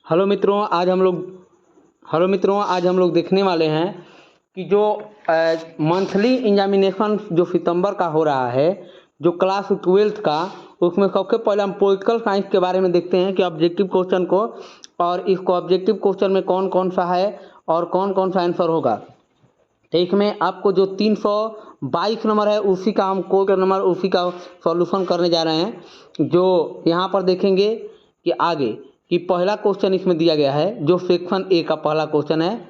Hello मित्रों, आज हम लोग देखने वाले हैं कि जो मंथली एग्जामिनेशन जो सितंबर का हो रहा है, जो क्लास 12th का, उसमें सबसे पहले हम पॉलिटिकल साइंस के बारे में देखते हैं कि ऑब्जेक्टिव क्वेश्चन को, और इसको ऑब्जेक्टिव क्वेश्चन में कौन कौन सा है और कौन कौन सा आंसर होगा। तो इसमें आपको जो 322 नंबर है उसी का हम कोड नंबर उसी का सॉल्यूशन करने जा रहे हैं। जो यहाँ पर देखेंगे कि आगे कि पहला क्वेश्चन इसमें दिया गया है, जो सेक्शन ए का पहला क्वेश्चन है,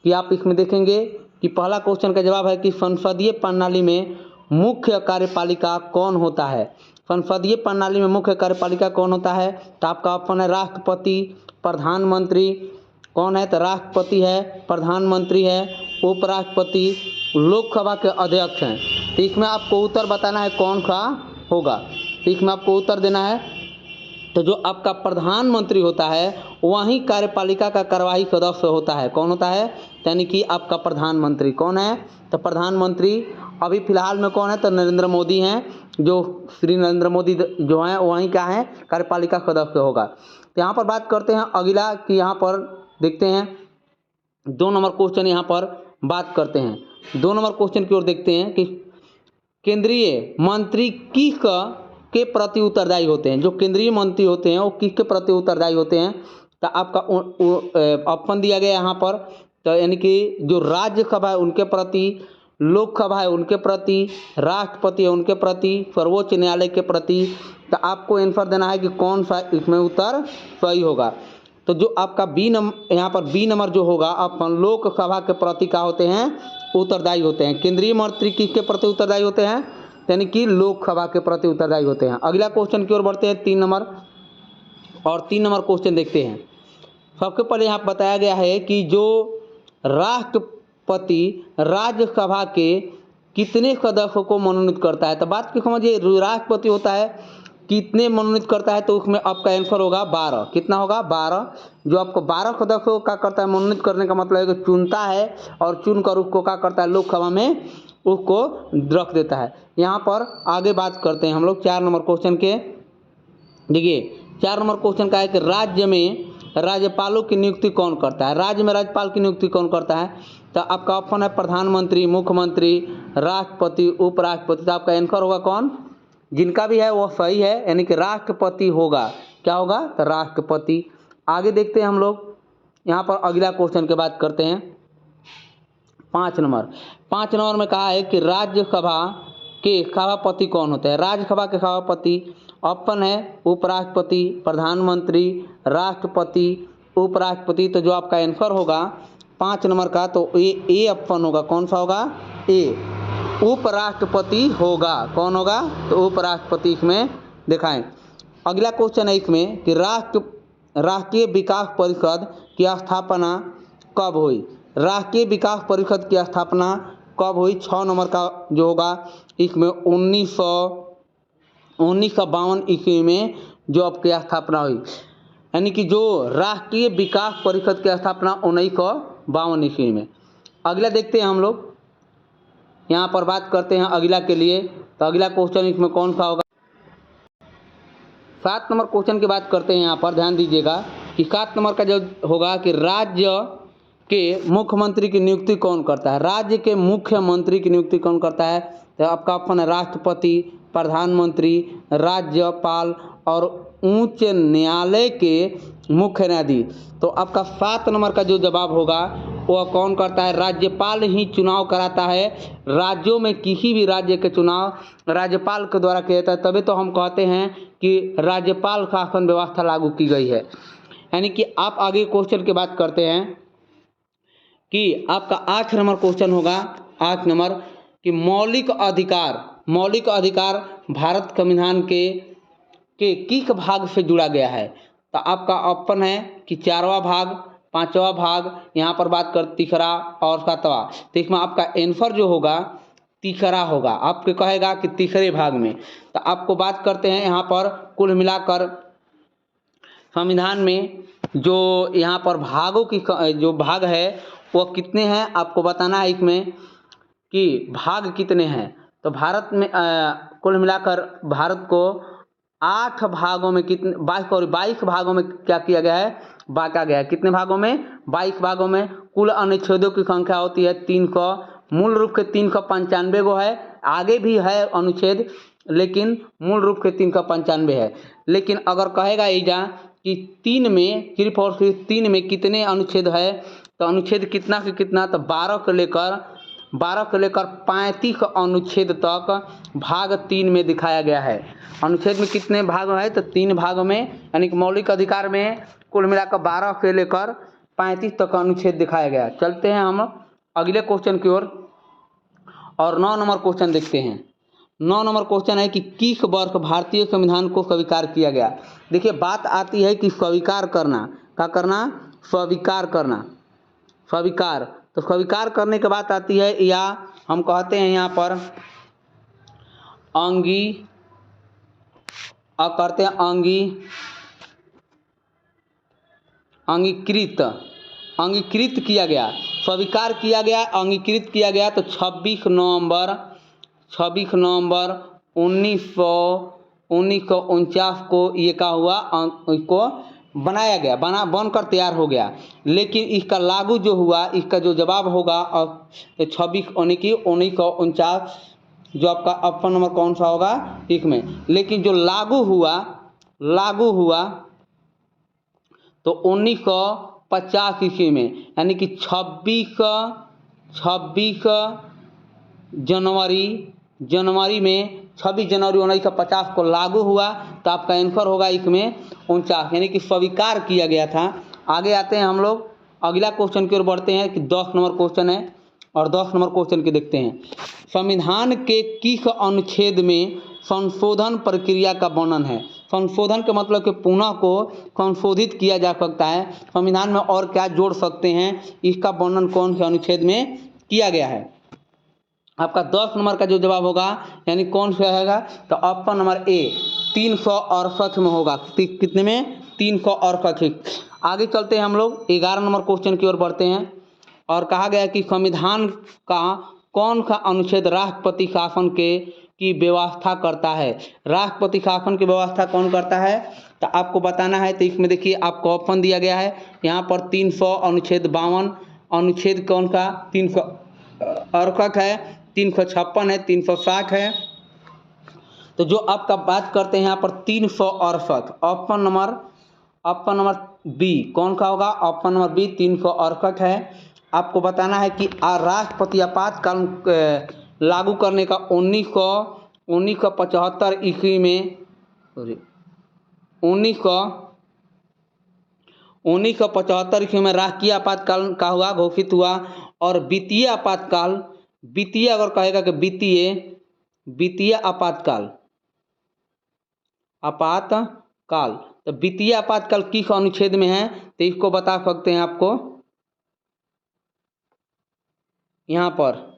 कि आप इसमें देखेंगे कि पहला क्वेश्चन का जवाब है कि संसदीय प्रणाली में मुख्य कार्यपालिका कौन होता है। संसदीय प्रणाली में मुख्य कार्यपालिका कौन होता है, तो आपका ऑप्शन है राष्ट्रपति, प्रधानमंत्री। कौन है, तो राष्ट्रपति है, प्रधानमंत्री है, उपराष्ट्रपति, लोकसभा के अध्यक्ष हैं। तो इसमें आपको उत्तर बताना है कौन सा होगा। तो इसमें आपको उत्तर देना है, तो जो आपका प्रधानमंत्री होता है वही कार्यपालिका का कार्यवाही सदस्य होता है। कौन होता है, यानी कि आपका प्रधानमंत्री कौन है, तो प्रधानमंत्री अभी फिलहाल में कौन है, तो नरेंद्र मोदी हैं। जो श्री नरेंद्र मोदी जो हैं वहीं क्या है, कार्यपालिका सदस्य होगा। तो यहाँ पर बात करते हैं अगला कि यहाँ पर देखते हैं 2 नंबर क्वेश्चन, यहाँ पर बात करते हैं 2 नंबर क्वेश्चन की ओर देखते हैं कि केंद्रीय मंत्री किस के प्रति उत्तरदायी होते हैं। जो केंद्रीय मंत्री होते हैं वो किसके प्रति उत्तरदायी होते हैं, तो आपका ऑप्शन दिया गया यहाँ पर, तो यानी कि जो राज्यसभा है उनके प्रति, लोकसभा है उनके प्रति, राष्ट्रपति है उनके प्रति, सर्वोच्च न्यायालय के प्रति। तो आपको आंसर देना है कि कौन सा इसमें उत्तर सही होगा। तो जो आपका बी नंबर, यहाँ पर बी नंबर जो होगा, अपन लोकसभा के प्रति क्या होते हैं, उत्तरदायी होते हैं। केंद्रीय मंत्री किसके प्रति उत्तरदायी होते हैं, यानी कि लोकसभा के प्रति उत्तरदायी होते हैं। अगला क्वेश्चन की ओर बढ़ते हैं 3 नंबर, और 3 नंबर क्वेश्चन देखते हैं। सबसे पहले यहाँ बताया गया है कि जो राष्ट्रपति राज्यसभा के कितने सदस्यों को मनोनीत करता है। तो बात की समझिए, राष्ट्रपति होता है कितने मनोनीत करता है, तो उसमें आपका आंसर होगा 12। कितना होगा, 12। जो आपको 12 सदस्यों का करता है मनोनीत करने का मतलब है कि चुनता है, और चुनकर उसको क्या करता है, लोकसभा में उसको रख देता है। यहाँ पर आगे बात करते हैं हम लोग 4 नंबर क्वेश्चन के। देखिए 4 नंबर क्वेश्चन का है कि राज्य में राज्यपालों की नियुक्ति कौन करता है। राज्य में राज्यपाल की नियुक्ति कौन करता है, तो आपका ऑप्शन है प्रधानमंत्री, मुख्यमंत्री, राष्ट्रपति, उपराष्ट्रपति। तो आपका आंसर होगा कौन, जिनका भी है वो सही है, यानी कि राष्ट्रपति होगा। क्या होगा, तो राष्ट्रपति। आगे देखते हैं हम लोग, यहाँ पर अगला क्वेश्चन की बात करते हैं 5 नंबर में कहा है कि राज्यसभा के सभापति कौन होते हैं। राज्यसभा के सभापति ऑप्शन है उपराष्ट्रपति, प्रधानमंत्री, राष्ट्रपति, उपराष्ट्रपति। तो जो आपका आंसर होगा 5 नंबर का, तो ए ऑप्शन होगा। कौन सा होगा, ए, उपराष्ट्रपति होगा। कौन होगा, तो उपराष्ट्रपति इसमें दिखाएं। अगला क्वेश्चन है इसमें कि राष्ट्रीय विकास परिषद की स्थापना कब हुई। राष्ट्रीय विकास परिषद की स्थापना कब हुई। 6 नंबर का जो होगा इसमें 1952 ईस्वी में जो आपकी स्थापना हुई, यानी कि जो राष्ट्रीय विकास परिषद की स्थापना 1952 ईस्वी में। अगला देखते हैं हम लोग, यहाँ पर बात करते हैं अगला के लिए, तो अगला क्वेश्चन इसमें कौन सा होगा। 7 नंबर क्वेश्चन की बात करते हैं। यहाँ पर ध्यान दीजिएगा कि 7 नंबर का जो होगा कि राज्य के मुख्यमंत्री की नियुक्ति कौन करता है। राज्य के मुख्यमंत्री की नियुक्ति कौन करता है, तो आपका ऑप्शन है राष्ट्रपति, प्रधानमंत्री, राज्यपाल और उच्च न्यायालय के मुख्य न्यायाधीश। तो आपका 7 नंबर का जो जवाब होगा वह कौन करता है, राज्यपाल ही चुनाव कराता है। राज्यों में किसी भी राज्य के चुनाव राज्यपाल के द्वारा किया जाता है, तभी तो हम कहते हैं कि राज्यपाल शासन व्यवस्था लागू की गई है। यानी कि आप आगे क्वेश्चन की बात करते हैं कि आपका 8 नंबर क्वेश्चन होगा, 8 नंबर कि मौलिक अधिकार भारत संविधान के किस भाग से जुड़ा गया है। तो आपका ऑप्शन है कि 4वां भाग, 5वां भाग, यहाँ पर बात कर तीसरा और 7वां। तो इसमें आपका आंसर जो होगा तीसरा होगा। आपको कहेगा कि तीसरे भाग में। तो आपको बात करते हैं यहाँ पर कुल मिलाकर संविधान में जो यहाँ पर भागों की जो भाग है वो कितने हैं, आपको बताना है इसमें कि भाग कितने हैं। तो भारत में कुल मिलाकर भारत को 8 भागों में कितने 22 भागों में क्या किया गया है, बांटा गया है। कितने भागों में? 22 भागों में। कुल अनुच्छेदों की संख्या होती है 300। मूल रूप के 395 गो है, आगे भी है अनुच्छेद, लेकिन मूल रूप के 395 है। लेकिन अगर कहेगा ईजा कि 3 में सिर्फ और सिर्फ 3 में कितने अनुच्छेद है, तो अनुच्छेद कितना से कितना, तो 12 से लेकर 35 अनुच्छेद तक भाग 3 में दिखाया गया है। अनुच्छेद में कितने भाग है, तो 3 भाग में, यानी कि मौलिक अधिकार में कुल मिलाकर 12 से लेकर 35 तक अनुच्छेद दिखाया गया। चलते हैं हम अगले क्वेश्चन की ओर और 9 नंबर क्वेश्चन देखते हैं। 9 नंबर क्वेश्चन है कि किस वर्ष भारतीय संविधान को स्वीकार किया गया। देखिए बात आती है कि स्वीकार करना, क्या करना? स्वीकार करना। स्वीकार, तो स्वीकार करने के बात आती है, या हम कहते हैं यहाँ पर अंगीकृत किया गया, स्वीकार किया गया, अंगीकृत किया गया। तो 26 नवंबर 1949 को ये क्या हुआ, इसको बनाया गया, बनकर तैयार हो गया। लेकिन इसका लागू जो हुआ, इसका जो जवाब होगा 1949 जो आपका ऑप्शन नंबर कौन सा होगा इसमें। लेकिन जो लागू हुआ तो 1950 ईस्वी में, यानी कि 26 जनवरी में 26 जनवरी 1950 को लागू हुआ। तो आपका आंसर होगा इसमें 49, यानी कि स्वीकार किया गया था। आगे आते हैं हम लोग अगला क्वेश्चन की ओर बढ़ते हैं कि 10 नंबर क्वेश्चन है, और 10 नंबर क्वेश्चन के देखते हैं। संविधान के किस अनुच्छेद में संशोधन प्रक्रिया का वर्णन है? संशोधन का मतलब कि पुनः को संशोधित किया जा सकता है, संविधान में और क्या जोड़ सकते हैं, इसका वर्णन कौन से अनुच्छेद में किया गया है? आपका 10 नंबर का जो जवाब होगा, यानी कौन सा रहेगा, तो ऑप्शन नंबर ए 368 में होगा। कितने में? 368। आगे चलते हैं हम लोग 11 नंबर क्वेश्चन की ओर बढ़ते हैं, और कहा गया कि संविधान का कौन सा अनुच्छेद राष्ट्रपति शासन की व्यवस्था करता है? राष्ट्रपति शासन की व्यवस्था कौन करता है, तो आपको बताना है। तो इसमें देखिए आपको ऑप्शन दिया गया है यहाँ पर 300 अनुच्छेद 52, अनुच्छेद कौन सा 368 है, 356 है, 360 है। तो जो आपका बात करते हैं यहाँ पर 368, ऑप्शन नंबर बी कौन सा होगा? ऑप्शन नंबर बी 368 है। आपको बताना है कि राष्ट्रपति आपातकाल लागू करने का 1975 ईस्वी में 1975 ईस्वी में राष्ट्रीय आपातकाल का हुआ, घोषित हुआ। और वित्तीय आपातकाल, वित्तीय अगर कहेगा कि वित्तीय आपातकाल, तो वित्तीय आपातकाल किस अनुच्छेद में है, तो इसको बता सकते हैं आपको यहाँ पर।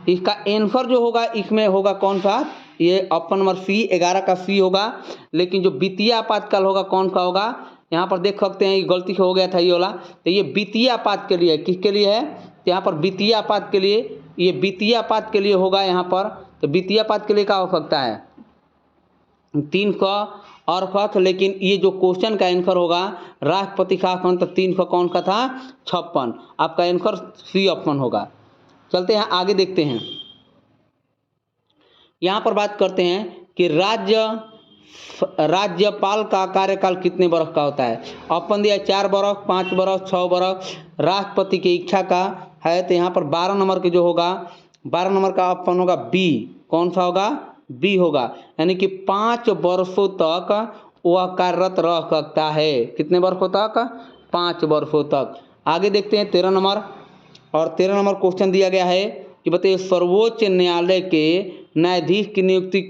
इसका आंसर जो होगा इसमें होगा कौन सा, ये ऑप्शन नंबर सी 11 का सी होगा। लेकिन जो वित्तीय आपातकाल होगा कौन सा होगा, यहाँ पर देख सकते हैं, ये गलती से हो गया था ये वाला। तो ये वित्तीय आपात के लिए, किसके लिए है, तो यहाँ पर वित्तीय आपात के लिए, ये वित्तीय आपात के लिए होगा यहाँ पर। तो वित्तीय आपात के लिए क्या हो सकता है 368। लेकिन ये जो क्वेश्चन का आंसर होगा राष्ट्रपति शासन, तो 300 कौन का था 56। आपका आंसर सी ऑप्शन होगा। चलते हैं आगे देखते हैं। यहाँ पर बात करते हैं कि राज्यपाल का कार्यकाल कितने वर्ष का होता है? ऑप्शन दिया 4 वर्ष, 5 वर्ष, 6 वर्ष। राष्ट्रपति की इच्छा का है, तो यहाँ पर 12 नंबर के जो होगा, 12 नंबर का ऑप्शन होगा बी। कौन सा होगा? बी होगा, यानी कि 5 वर्षों तक वह कार्यरत रह सकता है। कितने वर्षों तक? 5 वर्षों तक। आगे देखते हैं 13 नंबर, और 13 नंबर क्वेश्चन दिया गया है कि बताइए सर्वोच्च न्यायालय के न्यायाधीश की नियुक्ति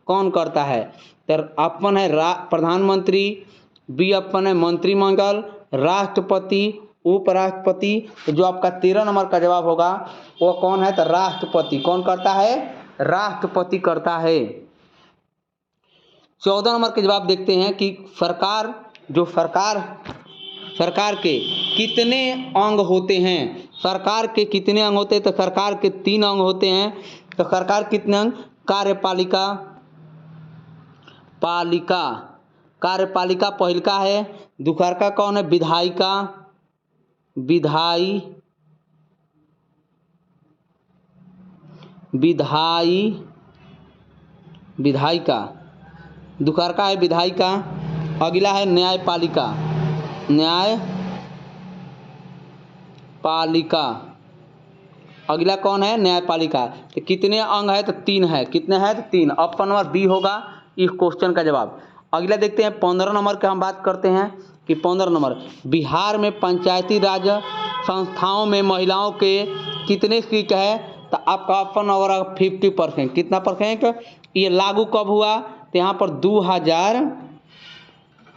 कौन करता है? तो ऑप्शन है प्रधानमंत्री, बी ऑप्शन है मंत्रिमंडल, राष्ट्रपति, उपराष्ट्रपति। तो जो आपका 13 नंबर का जवाब होगा वो कौन है, तो राष्ट्रपति। कौन करता है? राष्ट्रपति करता है। 14 नंबर के जवाब देखते हैं कि सरकार के कितने अंग होते हैं? सरकार के कितने अंग होते हैं? तो सरकार के 3 अंग होते हैं। तो सरकार कितने अंग? कार्यपालिका, कार्यपालिका पहिलका है, दुसरका कौन है, विधायिका, विधायिका, दुसरका है विधायिका। अगला है न्यायपालिका, अगला कौन है, न्यायपालिका। तो कितने अंग है, तो 3 है। कितने हैं, तो 3। ऑप्शन नंबर बी होगा इस क्वेश्चन का जवाब। अगला देखते हैं 15 नंबर का हम बात करते हैं कि 15 नंबर, बिहार में पंचायती राज संस्थाओं में महिलाओं के कितने सीट है, तो आपका ऑप्शन नंबर 50%। कितना परसेंट, ये लागू कब हुआ, तो यहाँ पर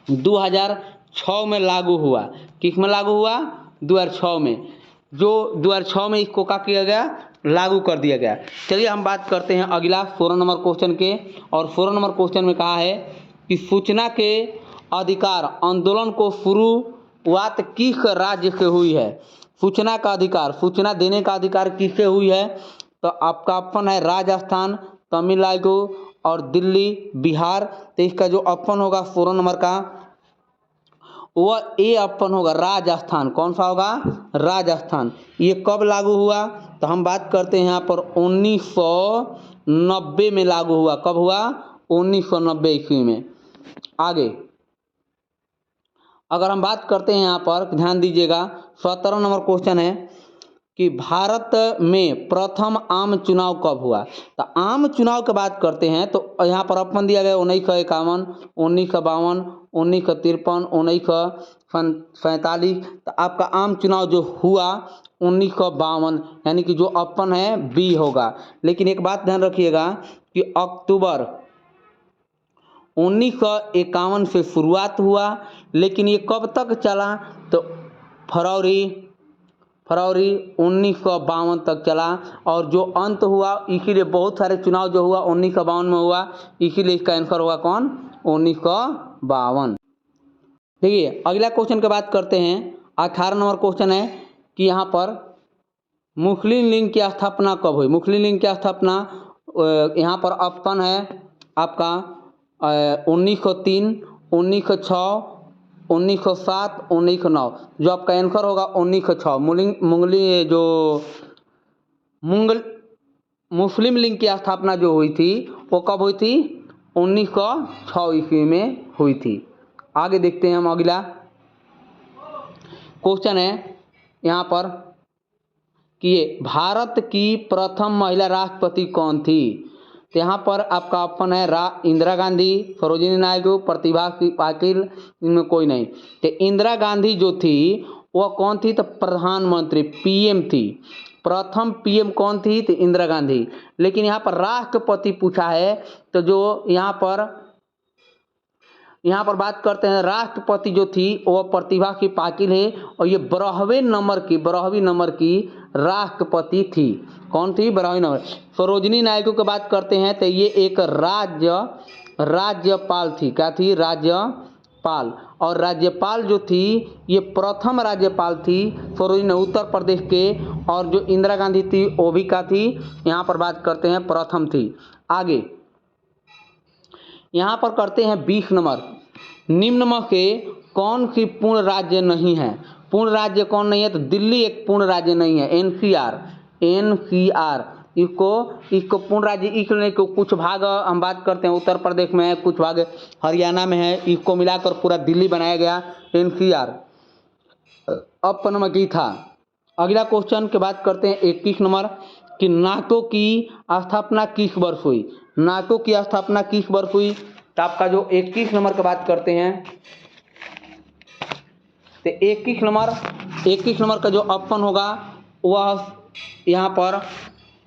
2006 में लागू हुआ। किस में लागू हुआ, 2006 में। जो 2006 में इसको क्या किया गया, लागू कर दिया गया। चलिए हम बात करते हैं अगला 16 नंबर क्वेश्चन के। और 16 नंबर क्वेश्चन में कहा है कि सूचना के अधिकार आंदोलन को शुरुआत किस राज्य से हुई है। सूचना का अधिकार, सूचना देने का अधिकार किससे हुई है, तो आपका ऑप्शन है राजस्थान, तमिलनाडु और दिल्ली, बिहार। तो इसका जो ऑप्शन होगा 16 नंबर का, वह ए ऑप्शन होगा, राजस्थान। कौन सा होगा, राजस्थान। ये कब लागू हुआ, तो हम बात करते हैं यहाँ पर 1990 में लागू हुआ। कब हुआ, 1990 ईस्वी में। आगे अगर हम बात करते हैं यहाँ पर, ध्यान दीजिएगा, 17 नंबर क्वेश्चन है कि भारत में प्रथम आम चुनाव कब हुआ। तो आम चुनाव की बात करते हैं तो यहाँ पर ऑप्शन दिया गया 1951, 1952, 1953, 1947। तो आपका आम चुनाव जो हुआ 1952, यानी कि जो ऑप्शन है बी होगा। लेकिन एक बात ध्यान रखिएगा कि अक्टूबर 1951 से शुरुआत हुआ, लेकिन ये कब तक चला, तो फरवरी 1952 तक चला। और जो अंत हुआ, इसीलिए बहुत सारे चुनाव जो हुआ 1952 में हुआ, इसीलिए इसका आंसर होगा कौन, 1952। देखिए अगला क्वेश्चन की बात करते हैं। 18 नंबर क्वेश्चन है कि यहाँ पर मुस्लिम लीग की स्थापना कब हुई। मुस्लिम लीग की स्थापना यहाँ पर ऑप्शन है आपका 1903, 1906, 1907, 1909। जो आपका आंसर होगा 1906। मुस्लिम लीग की स्थापना जो हुई थी वो कब हुई थी, 1906 ईस्वी में हुई थी। आगे देखते हैं हम अगला क्वेश्चन है यहाँ पर कि ये भारत की प्रथम महिला राष्ट्रपति कौन थी। तो यहाँ पर आपका ऑप्शन है इंदिरा गांधी, सरोजिनी नायडू, प्रतिभा पाटिल, इनमें कोई नहीं। तो इंदिरा गांधी जो थी वह कौन थी, तो प्रधानमंत्री, पीएम थी। प्रथम पीएम कौन थी, तो इंदिरा गांधी। लेकिन यहाँ पर राष्ट्रपति पूछा है, तो जो यहाँ पर बात करते हैं राष्ट्रपति जो थी वह प्रतिभा की पाटिल है। और ये 12वें नंबर की राष्ट्रपति थी। कौन थी, 12वें नंबर। सरोजिनी नायडू की बात करते हैं तो ये एक राज्यपाल थी। क्या थी, राज्यपाल। और राज्यपाल जो थी ये प्रथम राज्यपाल थी सरोजिनी, उत्तर प्रदेश के। और जो इंदिरा गांधी थी वो भी क्या थी, यहाँ पर बात करते हैं प्रथम थी। आगे यहाँ पर करते हैं 20 नंबर, निम्न में से कौन सी पूर्ण राज्य नहीं है। पूर्ण राज्य कौन नहीं है, तो दिल्ली एक पूर्ण राज्य नहीं है। एनसीआर इसको पूर्ण राज्य इसलिए कि कुछ भाग हम बात करते हैं उत्तर प्रदेश में है, कुछ भाग हरियाणा में है, इसको मिलाकर पूरा दिल्ली बनाया गया, एनसीआर। ऑप्शन नंबर डी था। अगला क्वेश्चन की बात करते हैं 21 नंबर कि नाटो की स्थापना किस वर्ष हुई। नाटो की स्थापना किस वर्ष हुई, तो आपका जो 21 नंबर की बात करते हैं तो 21 नंबर का जो ऑप्शन होगा वह यहाँ पर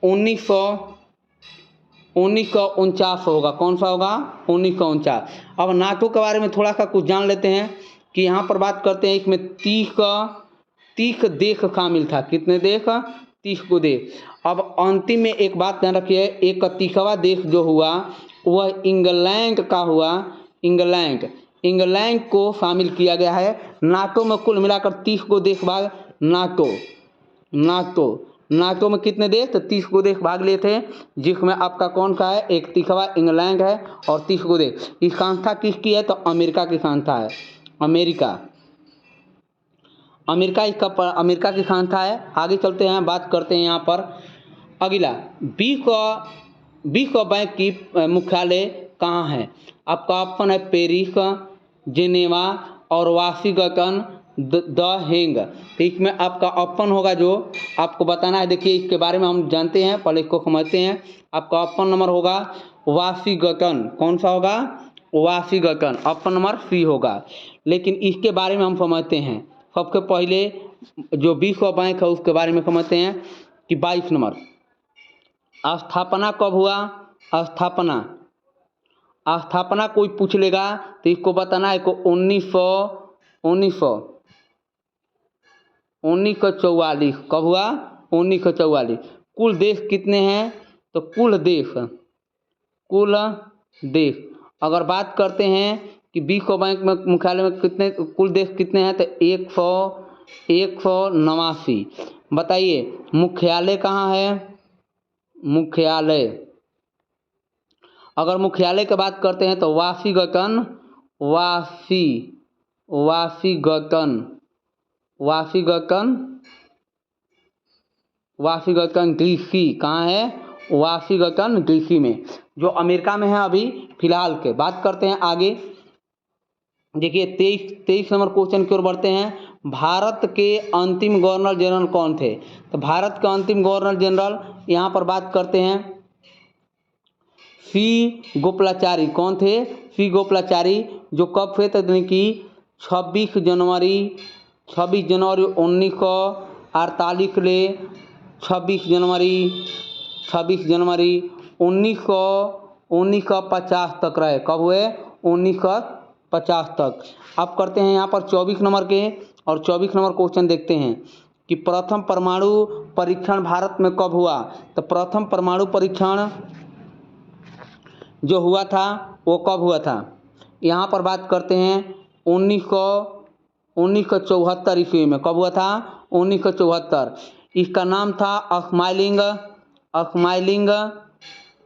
1949 होगा। कौन सा होगा, 1949। अब नाटो के बारे में थोड़ा सा कुछ जान लेते हैं कि यहाँ पर बात करते हैं इसमें 30 देश शामिल था। कितने देश, 30 को देश। अब अंतिम में एक बात ध्यान रखिए, 31वां देश जो हुआ वह इंग्लैंड का हुआ। इंग्लैंड को शामिल किया गया है नाटो में। कुल मिलाकर 30 को देश भाग नाटो नाटो में कितने देश? तो 30 को देश भाग लिए थे, जिसमें आपका कौन सा है? 31वां इंग्लैंड है और 30 को देश। इस संस्था किसकी है? तो अमेरिका की संस्था है। अमेरिका अमेरिका की संस्था है। आगे चलते हैं, बात करते हैं यहाँ पर अगला, विश्व बैंक की मुख्यालय कहाँ है? आपका ऑप्शन है पेरिस, जेनेवा और वाशिंगटन द हेग। तो इसमें आपका ऑप्शन होगा जो आपको बताना है। देखिए इसके बारे में हम जानते हैं, पहले इसको समझते हैं। आपका ऑप्शन नंबर होगा वाशिंगटन। कौन सा होगा? वाशिंगटन। ऑप्शन नंबर सी होगा। लेकिन इसके बारे में हम समझते हैं। सबसे पहले जो विश्व बैंक है उसके बारे में समझते हैं कि 22 नंबर स्थापना कब हुआ? स्थापना कोई पूछ लेगा तो इसको बताना है को 1944। कब हुआ? 1944। कुल देश कितने हैं? तो कुल देश अगर बात करते हैं कि विश्व बैंक में मुख्यालय में कितने कुल देश कितने हैं? तो 189। बताइए मुख्यालय कहाँ है? अगर मुख्यालय की बात करते हैं तो वाशिंगटन डीसी। कहाँ है? वाशिंगटन डीसी में, जो अमेरिका में है अभी फिलहाल के। बात करते हैं आगे। देखिए 23 नंबर क्वेश्चन की ओर बढ़ते हैं। भारत के अंतिम गवर्नर जनरल कौन थे? तो भारत के अंतिम गवर्नर जनरल यहाँ पर बात करते हैं सी गोपालाचारी। कौन थे? सी गोपालाचारी, जो कब थे? तो कि 26 जनवरी 1948 ले 26 जनवरी 1950 तक रहे। कब हुए? 1950 तक। अब करते हैं यहाँ पर 24 नंबर के, और 24 नंबर क्वेश्चन देखते हैं कि प्रथम परमाणु परीक्षण भारत में कब हुआ? तो प्रथम परमाणु परीक्षण जो हुआ था वो कब हुआ था? यहाँ पर बात करते हैं 1974 ईस्वी में। कब हुआ था? 1974। इसका नाम था स्माइलिंग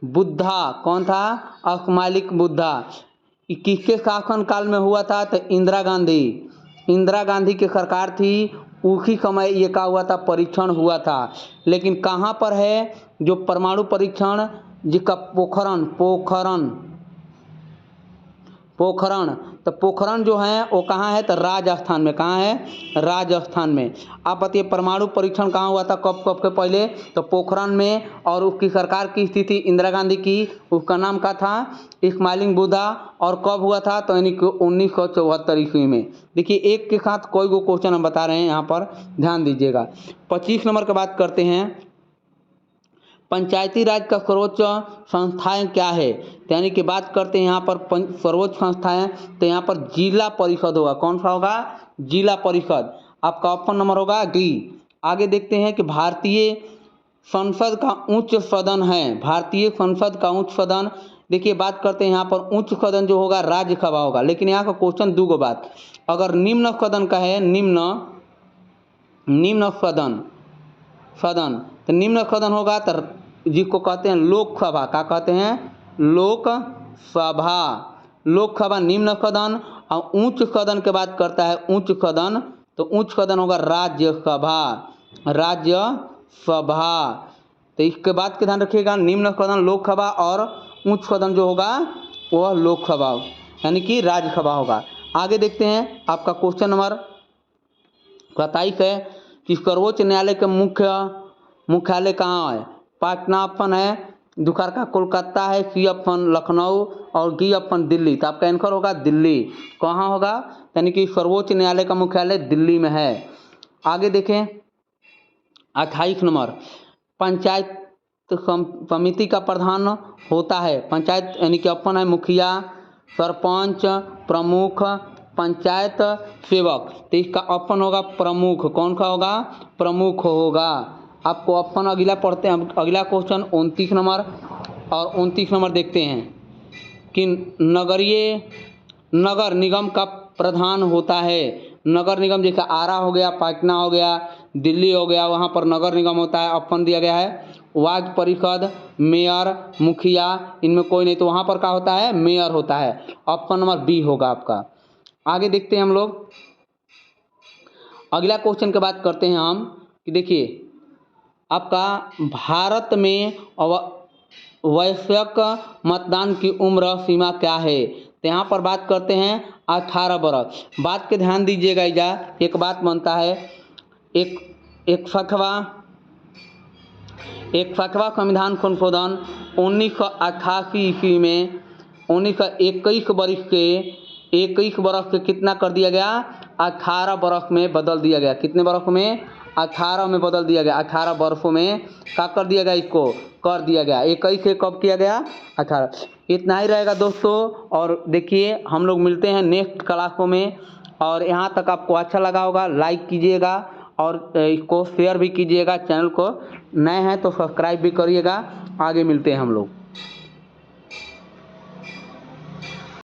बुद्धा। कौन था? स्माइलिंग बुद्धा। किसके शासनकाल में हुआ था? तो इंदिरा गांधी की सरकार थी, उसी समय ये क्या हुआ था? परीक्षण हुआ था। लेकिन कहाँ पर है जो परमाणु परीक्षण जिसका? पोखरण। तो पोखरण जो है वो कहाँ है? तो राजस्थान में। कहाँ है? राजस्थान में। आप बताइए परमाणु परीक्षण कहाँ हुआ था? कब के पहले? तो पोखरण में। और उसकी सरकार की स्थिति इंदिरा गांधी की, उसका नाम क्या था? स्माइलिंग बुद्धा। और कब हुआ था? तो यानी कि 1974 ईस्वी में। देखिए एक के साथ कोई वो क्वेश्चन हम बता रहे हैं, यहाँ पर ध्यान दीजिएगा। 25 नंबर की बात करते हैं। पंचायती राज का सर्वोच्च संस्थाएं क्या है? यानी कि बात करते हैं यहाँ पर सर्वोच्च संस्थाएं, तो यहाँ पर जिला परिषद होगा। कौन सा होगा? जिला परिषद। आपका ऑप्शन नंबर होगा डी। आगे देखते हैं कि भारतीय संसद का उच्च सदन है। भारतीय संसद का उच्च सदन, देखिए बात करते हैं यहाँ पर उच्च सदन जो होगा राज्यसभा होगा। लेकिन यहाँ का क्वेश्चन दो गो बात, अगर निम्न सदन का है, निम्न सदन तो निम्न सदन होगा तो जिसको कहते हैं लोकसभा। क्या कहते हैं? लोकसभा निम्न सदन। और उच्च सदन की बात करता है उच्च सदन, तो उच्च सदन होगा राज्यसभा। तो इसके बात का ध्यान रखिएगा, निम्न सदन लोकसभा और उच्च सदन जो होगा वह लोकसभा यानी कि राज्यसभा होगा। आगे देखते हैं आपका क्वेश्चन नंबर 27 है कि सर्वोच्च न्यायालय के मुख्यालय कहाँ है? पटना ऑप्शन है, दूसरा का कोलकाता है, सी ऑप्शन लखनऊ और डी ऑप्शन दिल्ली। तो आपका आंसर होगा दिल्ली। कहाँ होगा? यानी कि सर्वोच्च न्यायालय का मुख्यालय दिल्ली में है। आगे देखें 28 नंबर, पंचायत समिति का प्रधान होता है। पंचायत यानी कि ऑप्शन है मुखिया, सरपंच, प्रमुख, पंचायत सेवक। तो इसका ऑप्शन होगा प्रमुख। कौन सा होगा? प्रमुख होगा। आपको ऑप्शन अगला पढ़ते हैं। अगला क्वेश्चन 29 नंबर, और 29 नंबर देखते हैं कि नगर निगम का प्रधान होता है। नगर निगम जैसे आरा हो गया, पटना हो गया, दिल्ली हो गया, वहाँ पर नगर निगम होता है, ऑप्शन दिया गया है वार्ड परिषद, मेयर, मुखिया, इनमें कोई नहीं, तो वहाँ पर क्या होता है, मेयर होता है। ऑप्शन नंबर बी होगा आपका। आगे देखते हैं हम लोग, अगला क्वेश्चन की बात करते हैं हम कि देखिए आपका भारत में वयस्क मतदान की उम्र सीमा क्या है, तो यहाँ पर बात करते हैं 18 वर्ष। बात के ध्यान दीजिएगा, इजा एक बात बनता है, एक सातवां संविधान संशोधन 1988 ईस्वी में 1921 वर्ष के कितना कर दिया गया, 18 वर्ष में बदल दिया गया। कितने वर्ष में, 18 में बदल दिया गया। 18 वर्षों में क्या कर दिया गया, इसको कर दिया गया। 21 से कब किया गया, 18। इतना ही रहेगा दोस्तों, और देखिए हम लोग मिलते हैं नेक्स्ट क्लासों में। और यहाँ तक आपको अच्छा लगा होगा, लाइक कीजिएगा और इसको शेयर भी कीजिएगा। चैनल को नए हैं तो सब्सक्राइब भी करिएगा। आगे मिलते हैं हम लोग।